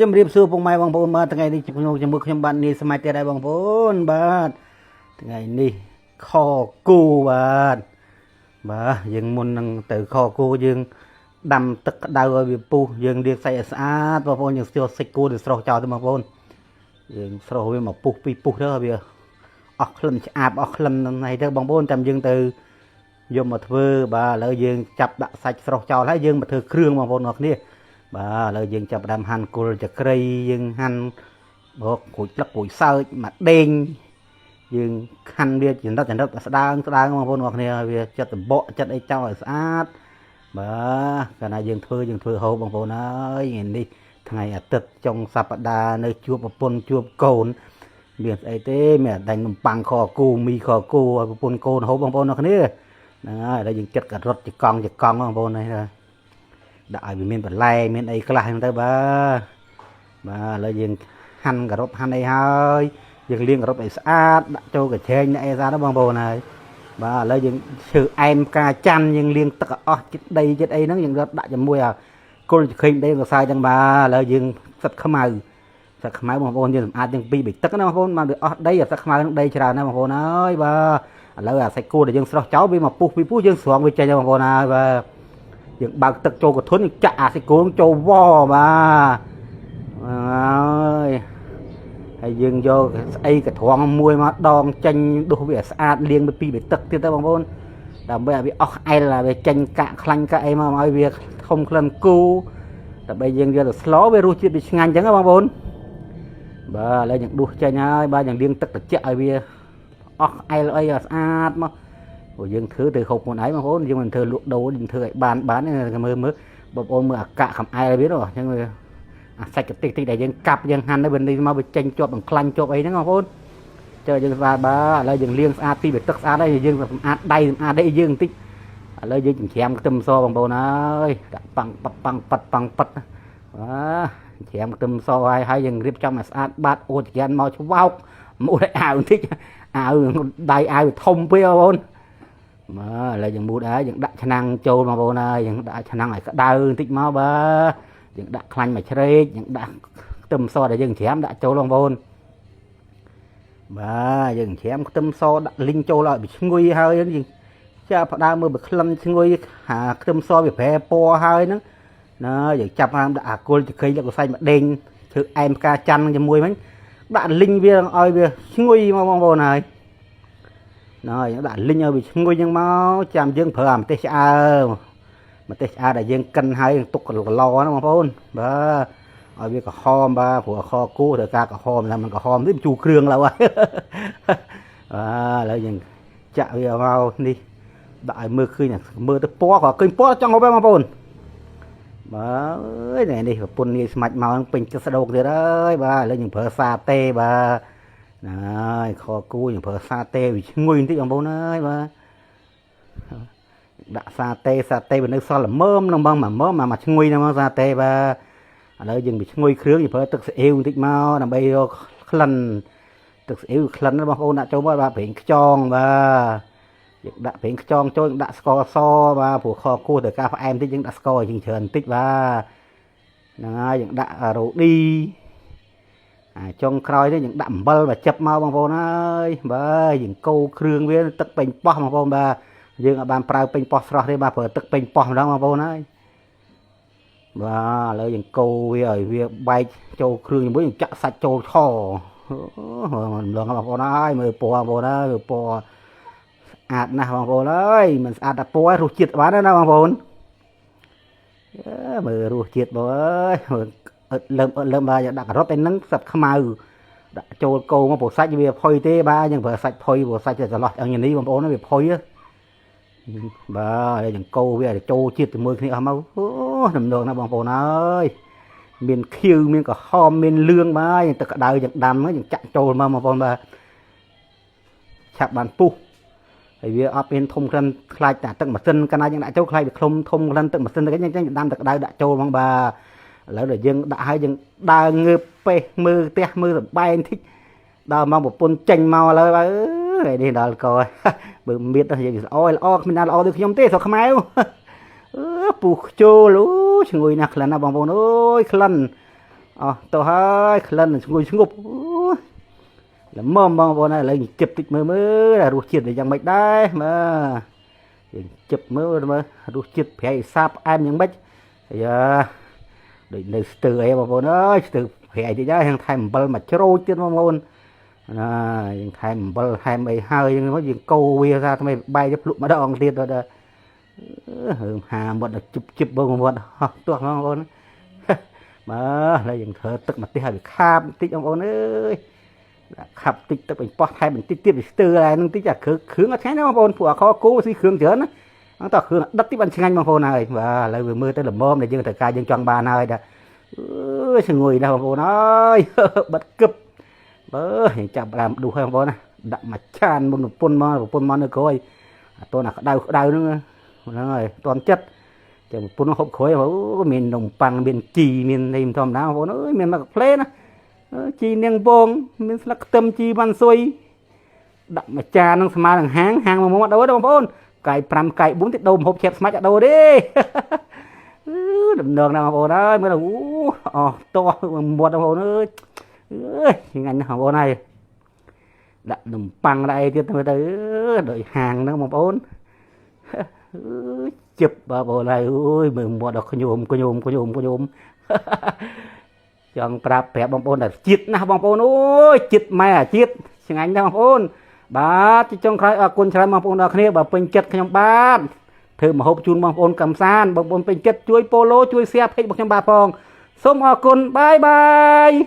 ជំរាបសួរពុកម៉ែបងប្អូនបាទថ្ងៃនេះជាមួយខ្ញុំបាទនេះសម័យទៀតដែរបងប្អូនបាទថ្ងៃនេះខគូបាទយើងមុននឹងទៅខគូយើងដាំទឹកក្តៅឲ្យវាពុះយើងលាងសាច់ឲ្យស្អាតបងប្អូនយើងស្ទោះសាច់គូទៅស្រោះចោលទៅបងប្អូនយើងស្រោះវាមកពុះពីពុះទៅវាអស់ក្លិនឆ្អាបអស់ក្លិនហ្នឹងហើយទៅបងប្អូនចាំយើងទៅយកមកធ្វើបាទឥឡូវយើងចាប់ដាក់សាច់ស្រោះចោលហើយយើងមកធ្វើគ្រឿងបងប្អូនអរគ្នាបាទឥឡូវយើងចាប់ដើមហាន់គល់ចក្រីយើងហាន់បកក្រូចផ្លឹកក្រូចសើចមកដេងយើងហាន់វាចរិតស្ដើងបងប្អូនអរគ្នាវាចិត្តតំបកចិត្តអីចោលឲ្យស្អាតបាទកាលណាយើងធ្វើហូបបងប្អូនហើយថ្ងៃនេះថ្ងៃអាទិត្យចុងសប្តាហ៍នៅជួបប្រពន្ធជួបកូនមានស្អីទេមានដាញ់នំប៉័ងខគូមីខគូឲ្យប្រពន្ធកូនហូបបងប្អូនអរគ្នាហ្នឹងហើយឥឡូវយើងចិត្តក៏រត់ចកង់បងប្អូននេះដាក់ឲ្យវាមានបន្លែមានអីខ្លះហ្នឹងទៅបាទឥឡូវយើងហាន់ការ៉ុតហាន់អីហើយយើងលាងការ៉ុតឲ្យស្អាតដាក់ចូលកញ្ឆេងអីស្អាតទៅបងប្អូនហើយបាទឥឡូវយើងធ្វើអែមផ្កាច័ន្ទយើងលាងទឹកអស់ចិត្តដីចិត្តអីហ្នឹងយើងរត់ដាក់ជាមួយអាគល់ចក្រីដីក៏សាយចឹងបាទឥឡូវយើងសិតខ្មៅបងប្អូនយើងសម្អាតទាំងពីរបីទឹកណាបងប្អូនបានវាអស់ដីអាទឹកខ្មៅហ្នឹងដីច្រើនណាស់បងប្អូនហើយបាទឥឡូវអាសាច់គោដែលយើងស្រោះចោលវាមកពុះពីពុះយើងស្រង់វាចេញបងប្អូនហើយបាទយើងបើកទឹកចូលកធុនយើងចាក់អាសាច់គោចូលវបាទហើយយើងយកស្អីកត្រងមួយមកដងចេញដុសវាស្អាតលាងទៅពីរបីទឹកទៀតទៅបងប្អូនដើម្បីឲ្យវាអស់អែលវាចេញកាក់ខ្លាញ់កាក់អីមកឲ្យវាធំក្លិនគូដើម្បីយើងយកទៅស្លវារសជាតិវាឆ្ងាញ់អញ្ចឹងបងប្អូនបាទឥឡូវយើងដួសចេញហើយបាទយើងលាងទឹកត្រជាក់ឲ្យវាអស់អែលអីស្អាតមកព្រោះយើងធ្វើទៅហូបខ្លួនឯងបងប្អូនយើងមិនធ្វើលក់ដូរយើងធ្វើឲ្យបានមើលបងប្អូនមើលអាកាក់កំអែលវានោះអញ្ចឹងវាអាសាច់កតិចដែលយើងកាប់យើងហាន់ទៅវិញមកវាចេញជាប់នឹងខ្លាញ់ជាប់អីហ្នឹងបងប្អូនចុះយើងស្អាតបាទឥឡូវយើងលាងស្អាតពីទឹកស្អាតហើយយើងសម្អាតដៃសម្អាតអីយើងបន្តិចឥឡូវយើងចិញ្ច្រាំខ្ទឹមសបងប្អូនអើយដាក់ប៉ាំងប៉ាត់បាទចិញ្ច្រាំខ្ទឹមសហើយយើងរៀបចំឲ្យស្អាតបាតអូចក្រានមកឆ្វោកមួយអាវបន្តិចអាវដៃអាវធំពេកបងប្អូនបាទឥឡូវយើងមូតហើយយើងដាក់ឆ្នាំងចូលបងប្អូនហើយយើងដាក់ឆ្នាំងឲ្យក្តៅបន្តិចមកបាទយើងដាក់ខ្លាញ់មួយជ្រែកយើងដាក់ខ្ទឹមសដែលយើងច្រាមដាក់ចូលបងប្អូនបាទយើងច្រាមខ្ទឹមសដាក់លីងចូលឲ្យវាឈ្ងុយហើយយើងចាប់ផ្ដើមមើលបើក្លិនឈ្ងុយខ្ទឹមសវាប្រែពណ៌ហើយហ្នឹងណាយើងចាប់តាមដាក់អាគល់ចក្រីលកសាច់មកដេងធ្វើអែមផ្កាច័ន្ទជាមួយវិញដាក់លីងវាឲ្យវាឈ្ងុយមកបងប្អូនហើយណាយើងដាក់លីងឲ្យវាឈ្ងុយហ្នឹងមកចាំយើងប្រើអាម្ទេសឆ្អើដែលយើងកិនហើយទុកកន្លណាបងប្អូនបាទឲ្យវាក្រហមបាទព្រោះខគូត្រូវការក្រហមតែមិនក្រហមទេជូរគ្រឿងឡើយបាទឥឡូវយើងចាក់វាមកនេះដាក់ឲ្យមើលឃើញមើលទៅពណ៌ក៏ឃើញពណ៌ចង់ហូបបងប្អូនបាទអើយនេះប្រពន្ធនេះស្មាច់មកពេញទឹកស្ដោកទៀតហើយបាទឥឡូវយើងប្រើសាតេបាទហើយខគូយើងប្រើសាតេវាឈ្ងុយបន្តិចបងប្អូនអើយបាទដាក់សាតេវានៅសល់ល្មមនឹងបងមកឈ្ងុយហ្នឹងមកសាតេបាទឥឡូវយើងវាឈ្ងុយគ្រឿងយើងប្រើទឹកស្អ៊ីវបន្តិចមកដើម្បីរកក្លិនទឹកស្អ៊ីវក្លិនបងប្អូនដាក់ចូលមកបាទប្រេងខ្យងបាទយើងដាក់ប្រេងខ្យងចូលយើងដាក់ស្ករសបាទព្រោះខគោះទៅការផ្អែមបន្តិចយើងដាក់ស្ករឲ្យច្រើនបន្តិចបាទហ្នឹងហើយយើងដាក់រ៉ូឌីចុងក្រោយនេះយើងដាក់អំបិលមកចិបមកបងប្អូនហើយបាទយើងកូរគ្រឿងវាទឹកពេញប៉ោះបងប្អូនបាទយើងអាចបានប្រើពេញប៉ោះស្រស់ទេបាទប្រើទឹកពេញប៉ោះម្ដងបងប្អូនហើយបាទឥឡូវយើងកូរវាឲ្យវាបែកចូលគ្រឿងជាមួយយើងចាក់សាច់ចូលឆម្ដងបងប្អូនហើយមើលពណ៌បងប្អូនហើយមើលពណ៌ស្អាតណាស់បងប្អូនហើយមិនស្អាតតែពណ៌រសជាតិបានណាបងប្អូនមើលរសជាតិបងអើយលើមបាទដាក់ការ៉ុតឯហ្នឹងសាច់ខ្មៅដាក់ចូលកូរមកព្រោះសាច់វាផុយទេបាទយើងប្រើសាច់ផុយព្រោះសាច់ចន្លោះឆ្អឹងយ៉ាងនេះបងប្អូនវាផុយបាទយើងកូរវាឲ្យចូលជាតិជាមួយគ្នាអស់មកអូដំណងណាបងប្អូនអើយមានខៀវមានក្រហមមានលឿងបាទទឹកក្តៅយើងដាំយើងចាក់ចូលមកបងប្អូនបាទឆាប់បានពុះហើយវាអត់មានធំក្លិនខ្លាចតែទឹកម៉ាស៊ីនកាលណាយើងដាក់ចូលខ្លាចវាធំក្លិនទឹកម៉ាស៊ីនទៅអញ្ចឹងដាំទឹកក្តៅដាក់ចូលហ្មងបាទឥឡូវដែលយើងដាក់ឲ្យយើងដើរងើបពេះមើលផ្ទះមើលសបែងបន្តិចដល់មកប្រពន្ធចេញមកឥឡូវបាទអើយនេះដល់កបើមៀតយើងល្អគ្មានណាល្អដូចខ្ញុំទេស្រុកខ្មែរពុះចូលឈ្ងុយណាស់ក្លិនណាបងប្អូនអើយក្លិន tôi hơi lần ngồi ngục là mồm mong bọn này lấy chụp tích mơ mơ là ruột chít để chẳng bạch đấy mà chụp mơ mà ruột chít phải sáp ăn những bách giờ để từ em mà bọn ơi từ phải thì ra hàng thành bờ mà trôi trên mong môn thành bờ hai mươi hai nhưng mà gì câu bia ra tụi mày bay giúp lụm mà đòn tiền rồi đó hà bọn là chụp chụp bông bọn tuột mong môn mà là những thợ tức mà tí hai bị kham tích ông ôn ơiขับติดตะเป็นปอดไทยเป็นติดติดสเตอร์อะไรนึงติดจากคือมาใช้นะบางคนผัวเขาโก้สิเครื่องเจอนะตั้งแต่คือดัดที่บันชิงบางคนเลยว่าเลยมือเตลมอมเลยยังแต่กายยังจังบานเลยเด้อสงวยนะบางคนเอ้ยบัดกึบเห็นจับlàmดูให้บางคนนะดับมาชานบนปนมาเนื้อโก้ตัวหนักดาวนึงนั่นเลยตอนจัดจะปนหกโขยเขามีนมปังมีจีมีในทอมน้ำบางคนเอ้ยมีมาเพลนะchi niang bông mình là tâm chi văn xuôi đậm mà cha nó mà thằng hàng mà mua đâu đâu bốn cài pram cài 4 tiết đầu hộp chẹp smart đâu đi đầm đường nào bộ đó mới là to một đồng hồ nữa hình ảnh hả bộ này đậm nằm bằng đây tiếp tới đợi hàng nó mà bốn chụp vào bộ này ôi mình mua được có nhôm chọn prap pẹp bông bồn là chít na bông bồn ôi chít mày chít xin anh đó bông bồn bà chỉ trong khai quân trai bông bồn đó kia bà pin chật trong ban thử mà hộp chun bông bồn cầm san bông bồn pin chật chuối polo chuối xe thích bông trong ba phòng sống quân bye bye